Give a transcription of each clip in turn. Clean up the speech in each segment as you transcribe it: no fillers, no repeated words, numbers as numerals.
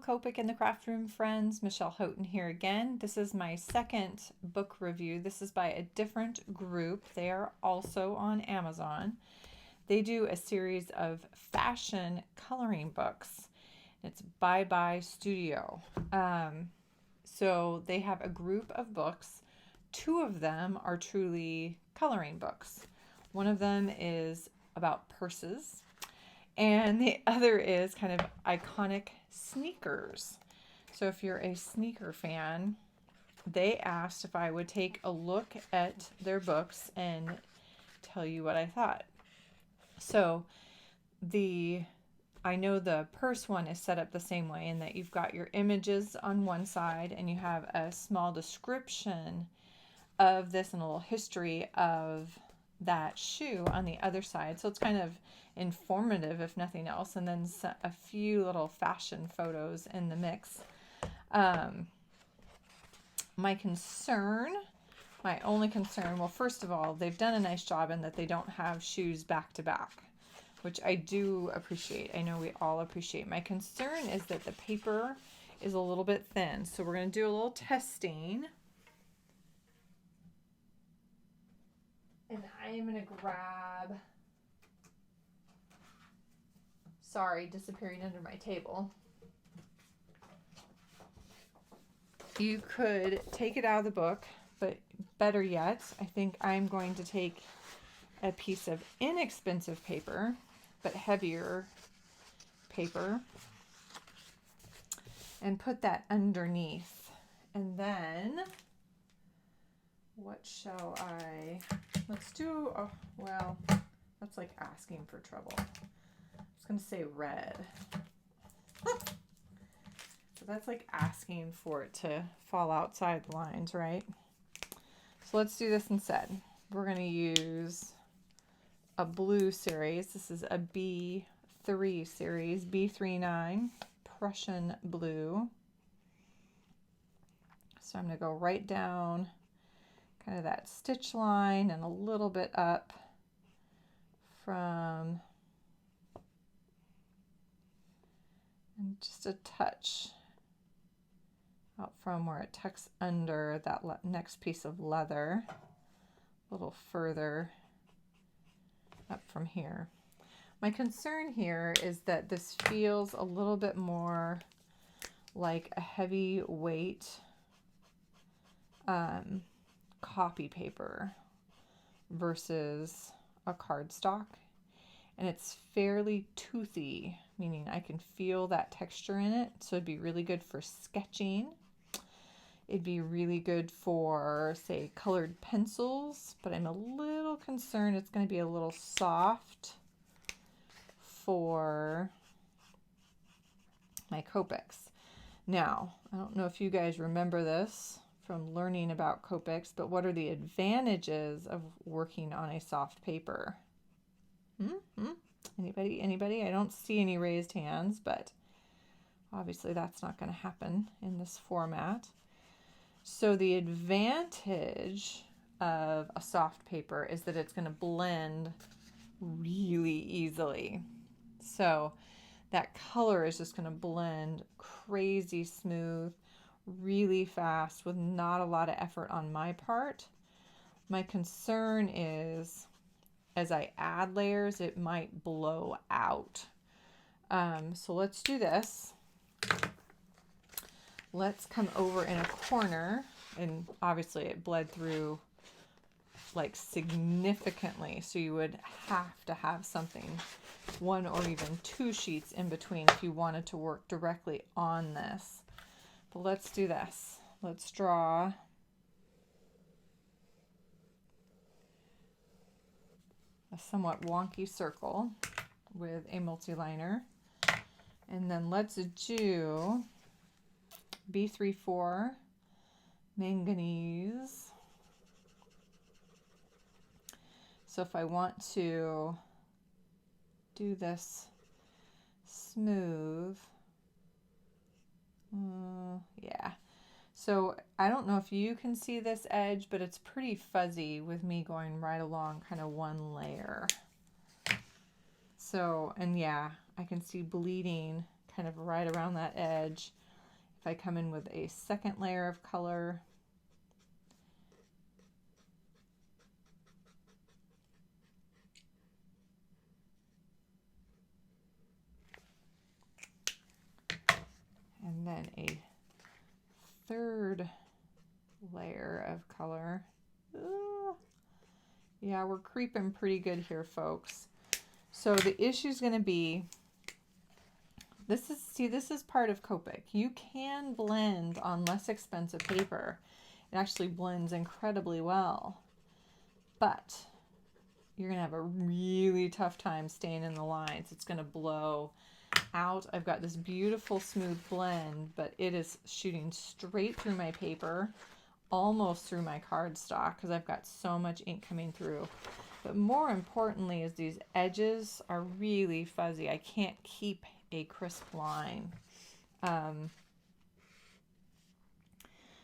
Copic and the Craft Room friends. Michelle Houghton here again. This is my second book review. This is by a different group. They are also on Amazon. They do a series of fashion coloring books. It's Bye Bye Studio. So they have a group of books. Two of them are truly coloring books. One of them is about purses, and the other is kind of iconic sneakers. So if you're a sneaker fan, they asked if I would take a look at their books and tell you what I thought. So I know the purse one is set up the same way in that you've got your images on one side and you have a small description of this and a little history of that shoe on the other side. So it's kind of informative if nothing else, and then a few little fashion photos in the mix. My only concern, well, first of all, they've done a nice job in that they don't have shoes back to back, which I do appreciate. I know we all appreciate. My concern is that the paper is a little bit thin, so we're going to do a little testing. And I am going to grab, sorry, disappearing under my table. You could take it out of the book, but better yet, I think I'm going to take a piece of inexpensive paper, but heavier paper, and put that underneath. And then, what shall let's do, oh, well, that's like asking for trouble. I was going to say red. So that's like asking for it to fall outside the lines, right? So let's do this instead. We're going to use a blue series. This is a B3 series, B39, Prussian blue. So I'm going to go right down kind of that stitch line and a little bit up from, and just a touch out from where it tucks under that next piece of leather, a little further up from here. My concern here is that this feels a little bit more like a heavy weight copy paper versus a cardstock, and it's fairly toothy, meaning I can feel that texture in it, so it'd be really good for sketching. It'd be really good for, say, colored pencils, but I'm a little concerned it's going to be a little soft for my Copics. Now, I don't know if you guys remember this from learning about Copics, but what are the advantages of working on a soft paper? Anybody? I don't see any raised hands, but obviously that's not going to happen in this format. So the advantage of a soft paper is that it's going to blend really easily. So that color is just going to blend crazy smooth, really fast with not a lot of effort on my part. My concern is as I add layers, it might blow out. So let's do this. Let's come over in a corner, and obviously it bled through like significantly, so you would have to have something, one or even two sheets in between if you wanted to work directly on this. But let's do this. Let's draw a somewhat wonky circle with a multi-liner, and then let's do B34 manganese. So if I want to do this smooth, yeah. So I don't know if you can see this edge, but it's pretty fuzzy with me going right along kind of one layer. So, and yeah, I can see bleeding kind of right around that edge. If I come in with a second layer of color, and then a third layer of color. Yeah, we're creeping pretty good here, folks. So the issue is going to be, this is part of Copic. You can blend on less expensive paper. It actually blends incredibly well, but you're going to have a really tough time staying in the lines. It's going to blow out. I've got this beautiful smooth blend, but it is shooting straight through my paper, almost through my cardstock, because I've got so much ink coming through. But more importantly is these edges are really fuzzy. I can't keep a crisp line.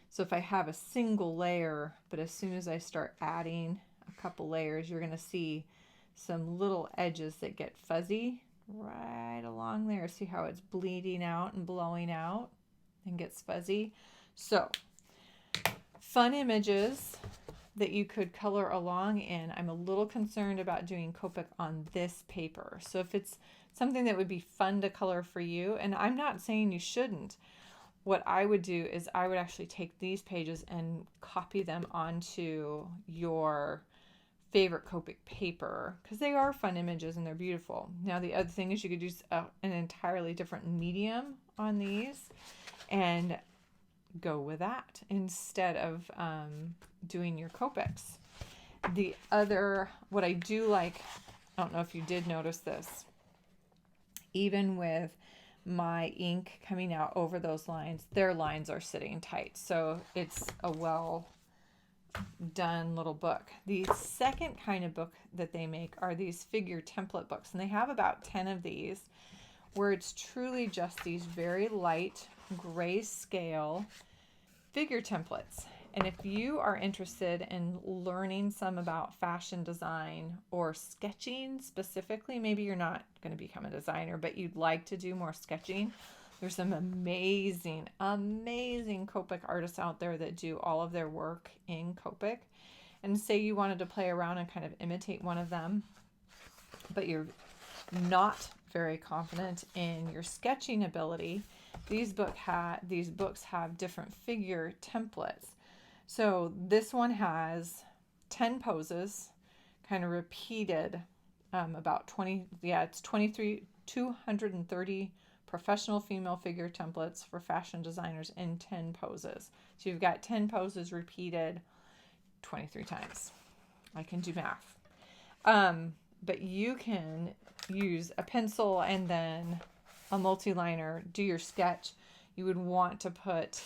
So if I have a single layer, but as soon as I start adding a couple layers, you're going to see some little edges that get fuzzy right along there. See how it's bleeding out and blowing out and gets fuzzy? So fun images that you could color along in. I'm a little concerned about doing Copic on this paper. So if it's something that would be fun to color for you, and I'm not saying you shouldn't, what I would do is I would actually take these pages and copy them onto your favorite Copic paper, because they are fun images and they're beautiful. Now the other thing is you could use an entirely different medium on these and go with that instead of doing your Copics. The other, what I do like, I don't know if you did notice this, even with my ink coming out over those lines, their lines are sitting tight. So it's a well done little book. The second kind of book that they make are these figure template books, and they have about 10 of these where it's truly just these very light grayscale figure templates. And if you are interested in learning some about fashion design or sketching specifically, maybe you're not going to become a designer, but you'd like to do more sketching, there's some amazing, amazing Copic artists out there that do all of their work in Copic. And say you wanted to play around and kind of imitate one of them, but you're not very confident in your sketching ability, these books have different figure templates. So this one has 10 poses, kind of repeated, about 20, it's 230 professional female figure templates for fashion designers in 10 poses. So you've got 10 poses repeated 23 times. I can do math. But you can use a pencil and then a multi-liner, do your sketch. You would want to put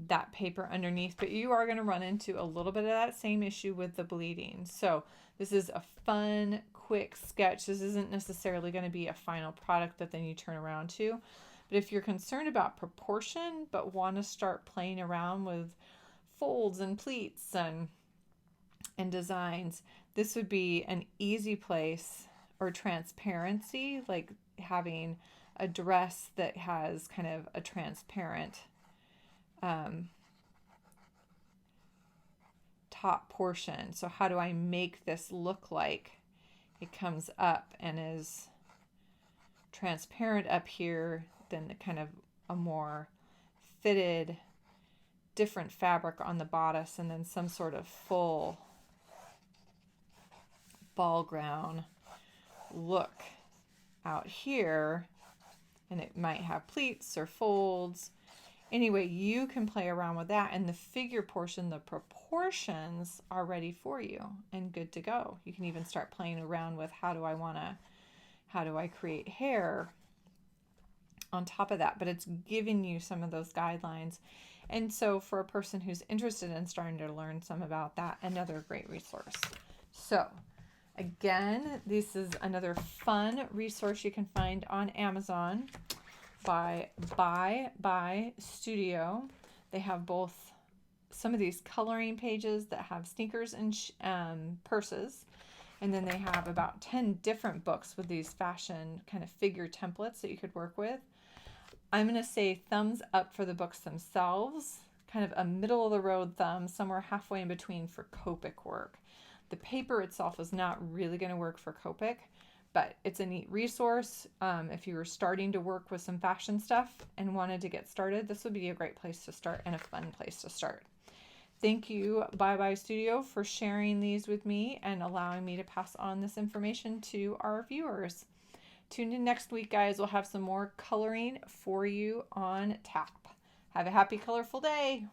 that paper underneath, but you are going to run into a little bit of that same issue with the bleeding. So this is a fun, quick sketch. This isn't necessarily going to be a final product that then you turn around to. But if you're concerned about proportion, but want to start playing around with folds and pleats and designs, this would be an easy place, or transparency, like having a dress that has kind of a transparent top portion. So how do I make this look like it comes up and is transparent up here, then kind of a more fitted, different fabric on the bodice, and then some sort of full ball gown look out here, and it might have pleats or folds. Anyway, you can play around with that, and the figure portion, the proportions are ready for you and good to go. You can even start playing around with how do I create hair on top of that, but it's giving you some of those guidelines. And so for a person who's interested in starting to learn some about that, another great resource. So again, this is another fun resource you can find on Amazon by Buy Studio. They have both some of these coloring pages that have sneakers and purses, and then they have about 10 different books with these fashion kind of figure templates that you could work with. I'm going to say thumbs up for the books themselves, kind of a middle of the road thumb, somewhere halfway in between for Copic work. The paper itself is not really going to work for Copic, but it's a neat resource. If you were starting to work with some fashion stuff and wanted to get started, this would be a great place to start and a fun place to start. Thank you, Bye Bye Studio, for sharing these with me and allowing me to pass on this information to our viewers. Tune in next week, guys. We'll have some more coloring for you on tap. Have a happy, colorful day.